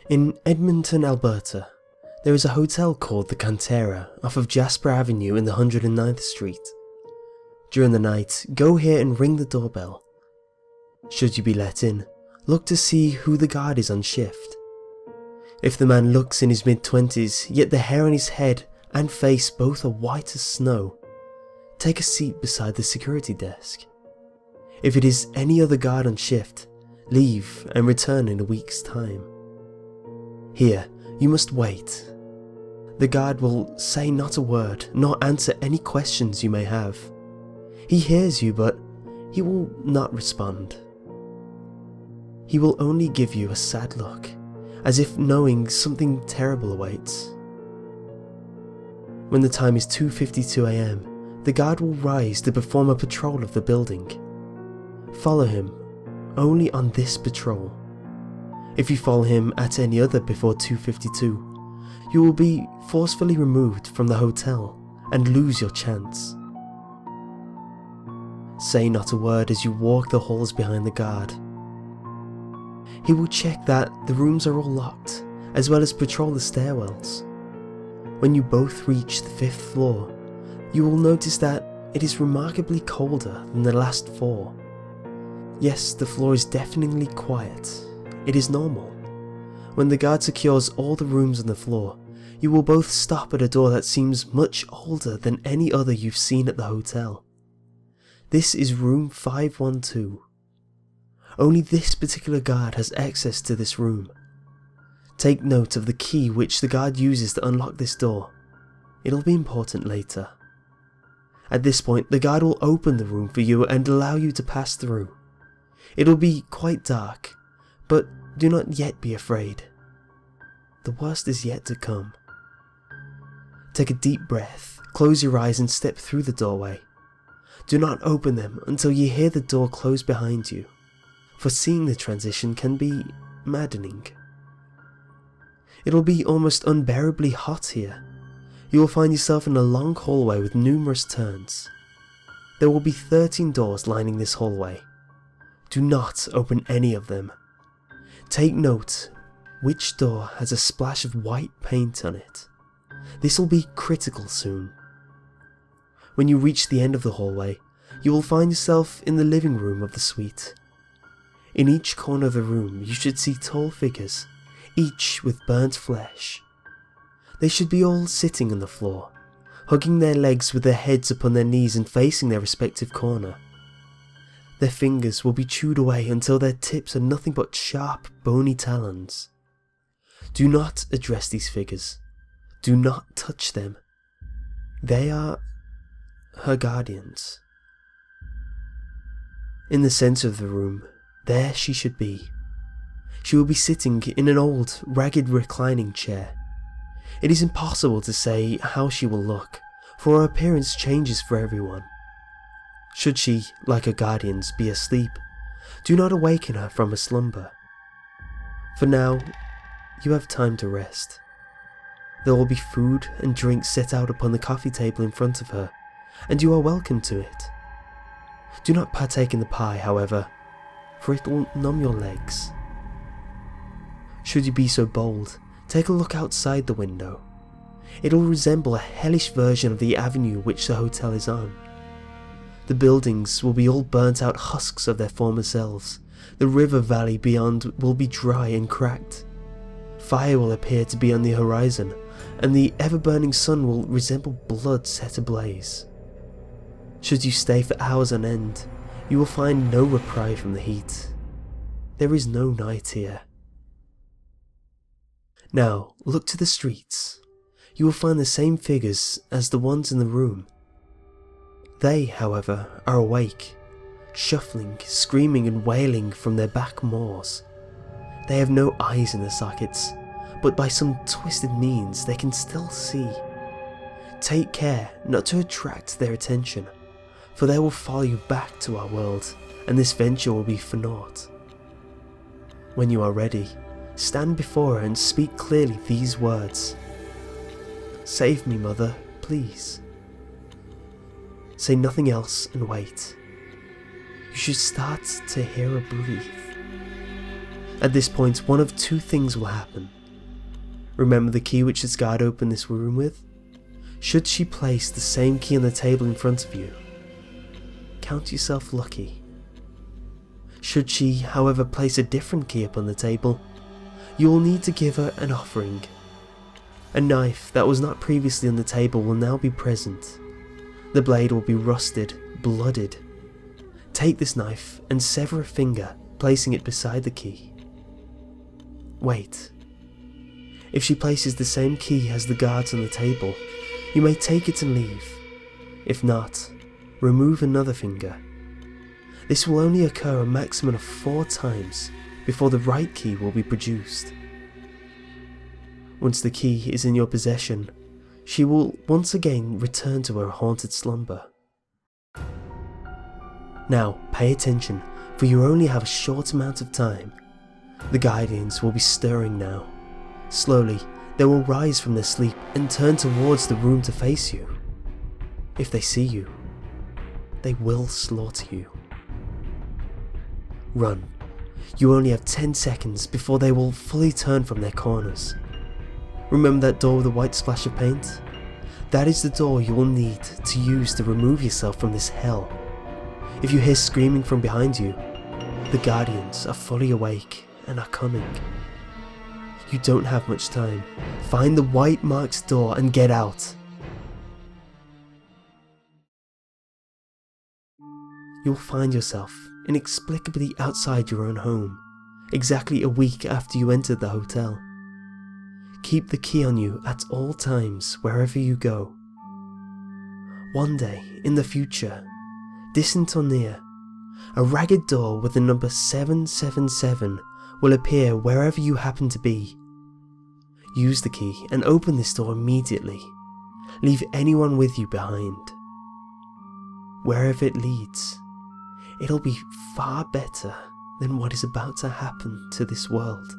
In Edmonton, Alberta, there is a hotel called the Cantera off of Jasper Avenue in the 109th Street. During the night, go here and ring the doorbell. Should you be let in, look to see who the guard is on shift. If the man looks in his mid-20s, yet the hair on his head and face both are white as snow, take a seat beside the security desk. If it is any other guard on shift, leave and return in a week's time. Here, you must wait. The guard will say not a word, nor answer any questions you may have. He hears you, but he will not respond. He will only give you a sad look, as if knowing something terrible awaits. When the time is 2:52 AM, the guard will rise to perform a patrol of the building. Follow him, only on this patrol. If you follow him at any other before 2:52, you will be forcefully removed from the hotel and lose your chance. Say not a word as you walk the halls behind the guard. He will check that the rooms are all locked, as well as patrol the stairwells. When you both reach the 5th floor, you will notice that it is remarkably colder than the last 4. Yes, the floor is deafeningly quiet. It is normal. When the guard secures all the rooms on the floor, you will both stop at a door that seems much older than any other you've seen at the hotel. This is room 512. Only this particular guard has access to this room. Take note of the key which the guard uses to unlock this door. It'll be important later. At this point, the guard will open the room for you and allow you to pass through. It'll be quite dark, but do not yet be afraid. The worst is yet to come. Take a deep breath, close your eyes and step through the doorway. Do not open them until you hear the door close behind you, for seeing the transition can be maddening. It'll be almost unbearably hot here. You will find yourself in a long hallway with numerous turns. There will be 13 doors lining this hallway. Do not open any of them. Take note which door has a splash of white paint on it. This will be critical soon. When you reach the end of the hallway, you will find yourself in the living room of the suite. In each corner of the room you should see tall figures, each with burnt flesh. They should be all sitting on the floor, hugging their legs with their heads upon their knees and facing their respective corner. Their fingers will be chewed away until their tips are nothing but sharp, bony talons. Do not address these figures. Do not touch them. They are her guardians. In the centre of the room, there she should be. She will be sitting in an old, ragged reclining chair. It is impossible to say how she will look, for her appearance changes for everyone. Should she, like her guardians, be asleep, do not awaken her from her slumber. For now, you have time to rest. There will be food and drinks set out upon the coffee table in front of her, and you are welcome to it. Do not partake in the pie, however, for it will numb your legs. Should you be so bold, take a look outside the window. It will resemble a hellish version of the avenue which the hotel is on. The buildings will be all burnt out husks of their former selves. The river valley beyond will be dry and cracked. Fire will appear to be on the horizon, and the ever-burning sun will resemble blood set ablaze. Should you stay for hours on end, you will find no reprieve from the heat. There is no night here. Now, look to the streets. You will find the same figures as the ones in the room. They, however, are awake, shuffling, screaming and wailing from their back moors. They have no eyes in their sockets, but by some twisted means they can still see. Take care not to attract their attention, for they will follow you back to our world, and this venture will be for naught. When you are ready, stand before her and speak clearly these words. "Save me, mother, please." Say nothing else and wait. You should start to hear her breathe. At this point, one of two things will happen. Remember the key which this guard opened this room with? Should she place the same key on the table in front of you, count yourself lucky. Should she, however, place a different key upon the table, you will need to give her an offering. A knife that was not previously on the table will now be present. The blade will be rusted, blooded. Take this knife and sever a finger, placing it beside the key. Wait. If she places the same key as the guards on the table, you may take it and leave. If not, remove another finger. This will only occur a maximum of 4 times before the right key will be produced. Once the key is in your possession, she will once again return to her haunted slumber. Now, pay attention, for you only have a short amount of time. The guardians will be stirring now. Slowly, they will rise from their sleep and turn towards the room to face you. If they see you, they will slaughter you. Run. You only have 10 seconds before they will fully turn from their corners. Remember that door with the white splash of paint? That is the door you will need to use to remove yourself from this hell. If you hear screaming from behind you, the guardians are fully awake and are coming. You don't have much time. Find the white marked door and get out. You will find yourself inexplicably outside your own home, exactly a week after you entered the hotel. Keep the key on you at all times wherever you go. One day, in the future, distant or near, a ragged door with the number 777 will appear wherever you happen to be. Use the key and open this door immediately. Leave anyone with you behind. Wherever it leads, it'll be far better than what is about to happen to this world.